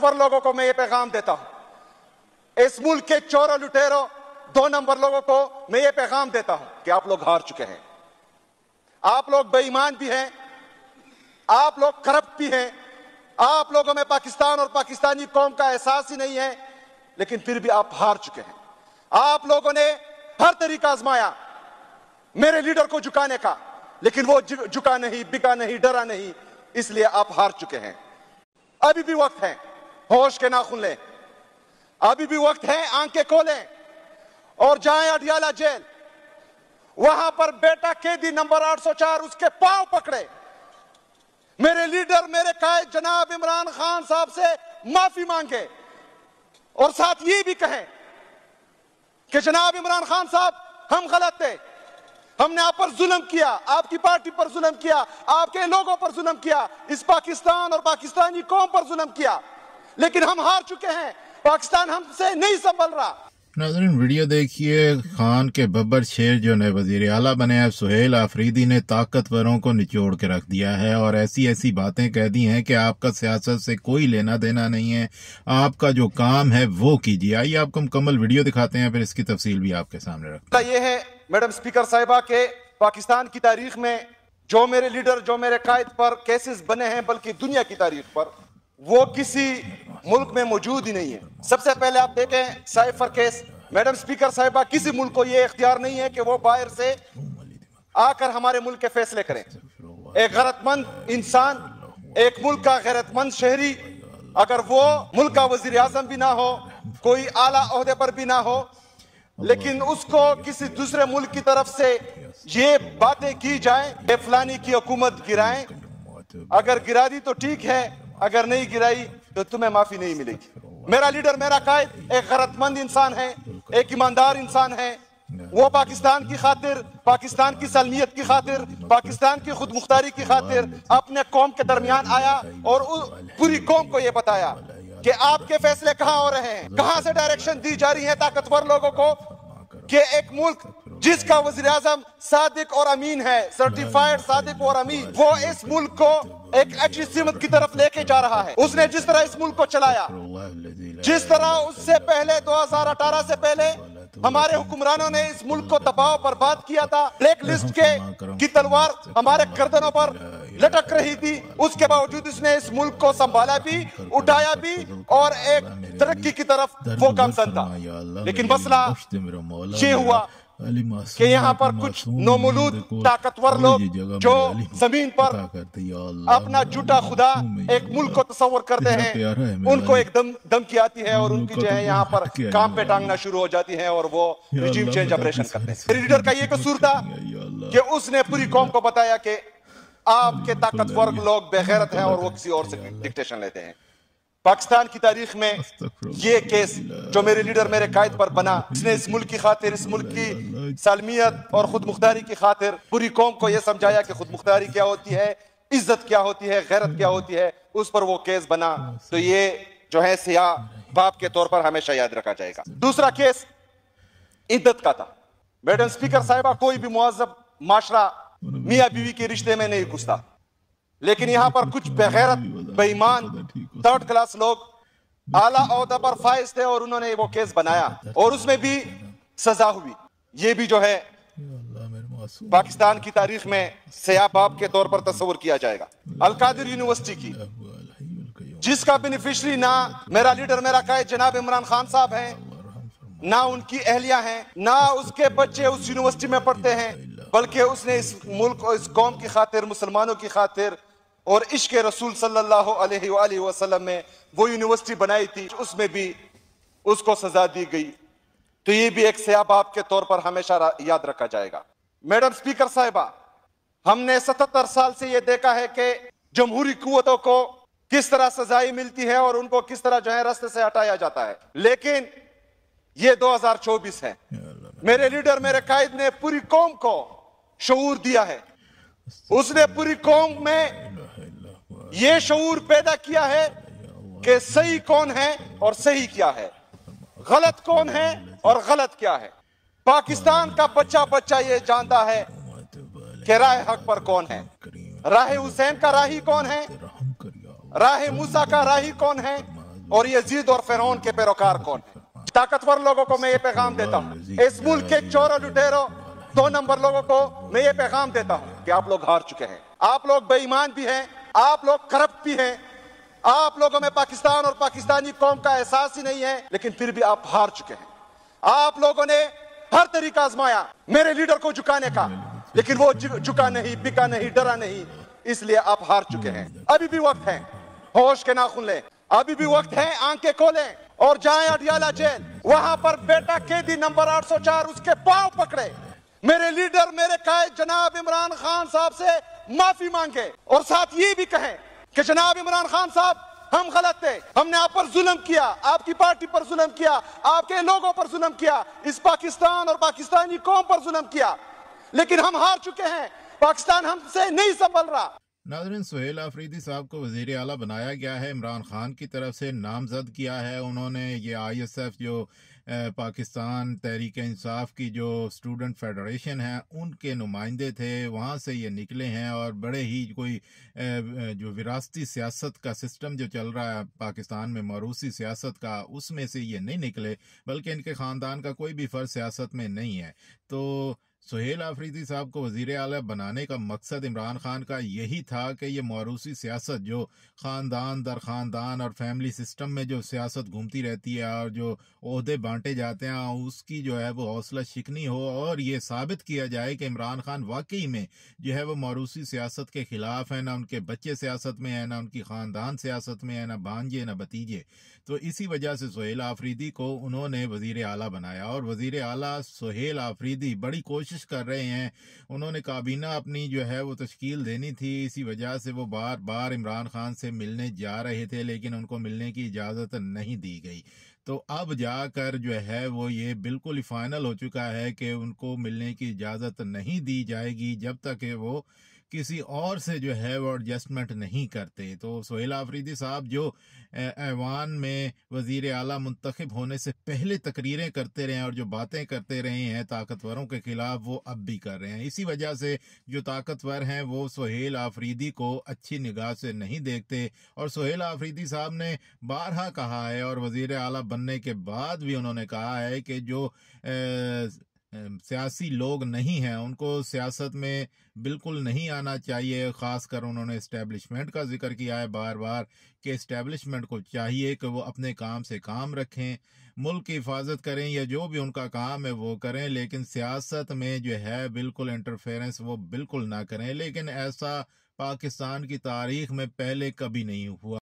ताकतवर लोगों को मैं ये पैगाम देता हूं, इस मुल्क के चोरों लुटेरों 2 नंबर लोगों को मैं ये पैगाम देता हूं कि आप लोग हार चुके हैं। आप लोग बेईमान भी हैं, आप लोग करप्ट भी हैं, आप लोगों में पाकिस्तान और पाकिस्तानी कौम का एहसास ही नहीं है, लेकिन फिर भी आप हार चुके हैं। आप लोगों ने हर तरीका आजमाया मेरे लीडर को झुकाने का, लेकिन वो झुका नहीं, बिका नहीं, डरा नहीं, इसलिए आप हार चुके हैं। अभी भी वक्त है, होश के नाखून लें, अभी भी वक्त है, आंखें खोलें और जाएं अडियाला जेल। वहां पर बेटा कैदी नंबर 804 उसके पांव पकड़े, मेरे लीडर, मेरे कायद जनाब इमरान खान साहब से माफी मांगे और साथ ये भी कहें कि जनाब इमरान खान साहब, हम गलत थे, हमने आप पर जुल्म किया, आपकी पार्टी पर जुल्म किया, आपके लोगों पर जुल्म किया, इस पाकिस्तान और पाकिस्तानी कौम पर जुल्म किया, लेकिन हम हार चुके हैं, पाकिस्तान हमसे नहीं संभल रहा। नाज़रीन, वीडियो देखिए। खान के बब्बर शेर जो नए वज़ीर आला बने हैं सुहेल आफरीदी ने ताकतवरों को निचोड़ के रख दिया है और ऐसी ऐसी बातें कह दी हैं कि आपका सियासत से कोई लेना देना नहीं है, आपका जो काम है वो कीजिए। आइए आपको मुकम्मल वीडियो दिखाते हैं, फिर इसकी तफसील भी आपके सामने रखते हैं। ये है मैडम स्पीकर साहिबा के पाकिस्तान की तारीख में जो मेरे लीडर, जो मेरे कायद पर केसेस बने हैं, बल्कि दुनिया की तारीख पर वो किसी मुल्क में मौजूद ही नहीं है। सबसे पहले आप देखें साइफर केस, मैडम स्पीकर साहिबा, किसी मुल्क को ये इख्तियार नहीं है कि वो बाहर से आकर हमारे मुल्क के फैसले करें। एक गैरतमंद इंसान, एक मुल्क का गैरतमंद शहरी, अगर वो मुल्क का वजीर आजम भी ना हो, कोई आला ओहदे पर भी ना हो, लेकिन उसको किसी दूसरे मुल्क की तरफ से ये बातें की जाए कि फलानी की हुकूमत गिराएं, अगर गिरा दी तो ठीक है, अगर नहीं गिराई तो तुम्हें माफी नहीं मिलेगी। मेरा लीडर, मेरा कायद एक गैरतमंद इंसान है, एक ईमानदार इंसान है। वो पाकिस्तान की खातिर, पाकिस्तान की सलमियत की खातिर, पाकिस्तान की खुद मुख्तारी की खातिर अपने कौम के दरमियान आया और पूरी कौम को ये बताया कि आपके फैसले कहाँ हो रहे हैं, कहाँ से डायरेक्शन दी जा रही है ताकतवर लोगों को कि एक मुल्क जिसका वज़ीर आज़म सादिक और अमीन है, सर्टिफाइड सादिक और अमीन, वो इस मुल्क को एक अच्छी सिमत की तरफ लेके जा रहा है। उसने जिस तरह इस मुल्क को चलाया, जिस तरह उससे पहले 2018 से पहले हमारे हुक्मरानों ने इस मुल्क को तबाह बर्बाद किया था, ब्लैक लिस्ट की तलवार हमारे गर्दनों पर लटक रही थी, उसके बावजूद इसने इस मुल्क को संभाला भी, उठाया भी और एक तरक्की की तरफ वो गामजन था। लेकिन मसला ये हुआ कि यहाँ पर कुछ नौमूलूद ताकतवर लोग जो जमीन पर अपना झूठा खुदा एक मुल्क को तस्वर करते हैं, उनको एक धमकी आती है और उनकी जो है यहाँ पर काम पे टांगना शुरू हो जाती है और वो रिजीम चेंज ऑपरेशन करते हैं। मेरे लीडर का ये कसूर था कि उसने पूरी कौम को बताया कि आपके ताकतवर लोग बेगैरत हैं और वो किसी और से डिक्टेशन लेते हैं। पाकिस्तान की तारीख में ये केस जो मेरे लीडर, मेरे कायद पर बना, इसने इस मुल्क की खातिर, इस मुल्क की सालमियत और खुद मुख्तारी की खातिर पूरी कौम को यह समझाया कि खुद मुख्तारी क्या होती है, इज्जत क्या होती है, गैरत क्या होती है, उस पर वो केस बना। तो ये जो है सियाह बाप के तौर पर हमेशा याद रखा जाएगा। दूसरा केस इद्दत का था। मैडम स्पीकर साहिबा, कोई भी मुअज़्ज़ब माशरा मियाँ बीवी के रिश्ते में नहीं घुसता, लेकिन यहाँ पर कुछ बेगैरत, बेईमान, थर्ड क्लास लोग आला ओहदा पर फाइज थे और उन्होंने वो केस बनाया और उसमें भी सजा हुई। ये भी जो है पाकिस्तान की तारीख में सियाह बाप के तौर पर तस्वर किया जाएगा। अल-कादिर यूनिवर्सिटी की, जिसका बेनिफिशरी ना मेरा लीडर, मेरा कायद जनाब इमरान खान साहब हैं, ना उनकी अहलिया हैं, ना उसके बच्चे उस यूनिवर्सिटी में पढ़ते हैं, बल्कि उसने इस मुल्क और इस कौम की खातिर, मुसलमानों की खातिर और इश्क रसूल सल्लल्लाहु अलैहि वसल्लम में वो यूनिवर्सिटी बनाई थी, उसमें भी उसको सजा दी गई। तो ये भी एक सियाह बाप के तौर पर हमेशा याद रखा जाएगा। मैडम स्पीकर साहिबा, हमने 77 साल से ये देखा है कि जमहूरी कुव्वतों को किस तरह सजाएं मिलती है और उनको किस तरह जो है रास्ते से हटाया जाता है, लेकिन ये 2024 है। मेरे लीडर, मेरे कायद ने पूरी कौम को शऊर दिया है, उसने पूरी कौम में ये शऊर पैदा किया है कि सही कौन है और सही क्या है, गलत कौन है और गलत क्या है। पाकिस्तान का बच्चा बच्चा ये जानता है कि राह हक पर कौन है, राह हुसैन का राही कौन है, राह मूसा का राही कौन है, اور یزید اور فرعون کے پیروکار کون ہیں. طاقتور لوگوں کو میں یہ پیغام دیتا ہوں, اس ملک کے چوروں لٹیروں 2 نمبر لوگوں کو میں یہ پیغام دیتا ہوں کہ آپ لوگ ہار چکے ہیں. آپ لوگ بے ایمان بھی ہیں, آپ لوگ کرپٹ بھی ہیں, آپ لوگوں میں پاکستان اور پاکستانی قوم کا احساس ہی نہیں ہے, لیکن پھر بھی آپ ہار چکے ہیں. آپ لوگوں نے ہر طریقہ آزمایا میرے لیڈر کو جھکانے کا, لیکن وہ جھکا نہیں, بکا نہیں, ڈرا نہیں, اس لیے آپ ہار چکے ہیں. ابھی بھی وقت ہے, ہوش کے ناخن لیں, ابھی بھی وقت ہے, آنکھیں کھولیں اور جائیں اڈیالہ جیل. وہاں پر بیٹا قیدی نمبر 804 اس کے پاؤں پکڑے, میرے لیڈر میرے قائد جناب عمران خان صاحب سے معافی مانگے, اور ساتھ یہ بھی کہیں کہ جناب عمران خان صاحب ہم غلط تھے, ہم نے آپ پر ظلم کیا, آپ کی پارٹی پر ظلم کیا, آپ کے لوگوں پر ظلم کیا, اس پاکستان اور پاکستانی قوم پر ظلم کیا, لیکن ہم ہار چکے ہیں, پاکستان ہم سے نہیں سنبھل رہا. ناظرین, سہیل آفریدی صاحب کو وزیر اعلیٰ بنایا گیا ہے, عمران خان کی طرف سے نامزد کیا ہے. انہوں نے یہ ISF جو پاکستان تحریک انصاف کی جو اسٹوڈنٹ فیڈریشن ہے ان کے نمائندے تھے, وہاں سے یہ نکلے ہیں, اور بڑے ہی کوئی جو وراثتی سیاست کا سسٹم جو چل رہا ہے پاکستان میں, موروثی سیاست کا, اس میں سے یہ نہیں نکلے, بلکہ ان کے خاندان کا کوئی بھی فرد سیاست میں نہیں ہے. تو سہیل آفریدی صاحب کو وزیر اعلیٰ بنانے کا مقصد عمران خان کا یہی تھا کہ یہ موروثی سیاست جو خاندان در خاندان اور فیملی سسٹم میں جو سیاست گھومتی رہتی ہے اور جو عہدے بانٹے جاتے ہیں, اس کی جو ہے وہ حوصلہ شکنی ہو, اور یہ ثابت کیا جائے کہ عمران خان واقعی میں جو ہے وہ موروثی سیاست کے خلاف ہے. نہ ان کے بچے سیاست میں ہیں, نہ ان کی خاندان سیاست میں ہے, نہ بھانجے نہ بھتیجے. تو اسی وجہ سے سہیل آفریدی کو انہوں نے وزیر اعلیٰ بنایا, اور وزیر اعلیٰ سہیل آفریدی بڑی کوشش کر رہے ہیں. انہوں نے کابینہ اپنی جو ہے وہ تشکیل دینی تھی, اسی وجہ سے وہ بار بار عمران خان سے ملنے جا رہے تھے, لیکن ان کو ملنے کی اجازت نہیں دی گئی. تو اب جا کر جو ہے وہ یہ بالکل ہی فائنل ہو چکا ہے کہ ان کو ملنے کی اجازت نہیں دی جائے گی جب تک کہ وہ کسی اور سے جو ہے وہ ایڈجسٹمنٹ نہیں کرتے. تو سہیل آفریدی صاحب جو ایوان میں وزیر اعلیٰ منتخب ہونے سے پہلے تقریریں کرتے رہے ہیں اور جو باتیں کرتے رہے ہیں طاقتوروں کے خلاف, وہ اب بھی کر رہے ہیں. اسی وجہ سے جو طاقتور ہیں وہ سہیل آفریدی کو اچھی نگاہ سے نہیں دیکھتے, اور سہیل آفریدی صاحب نے بارہا کہا ہے, اور وزیر اعلیٰ بننے کے بعد بھی انہوں نے کہا ہے کہ جو سیاسی لوگ نہیں ہیں ان کو سیاست میں بالکل نہیں آنا چاہیے. خاص کر انہوں نے اسٹیبلشمنٹ کا ذکر کیا ہے بار بار کہ اسٹیبلشمنٹ کو چاہیے کہ وہ اپنے کام سے کام رکھیں, ملک کی حفاظت کریں, یا جو بھی ان کا کام ہے وہ کریں, لیکن سیاست میں جو ہے بالکل انٹرفیرنس وہ بالکل نہ کریں. لیکن ایسا پاکستان کی تاریخ میں پہلے کبھی نہیں ہوا.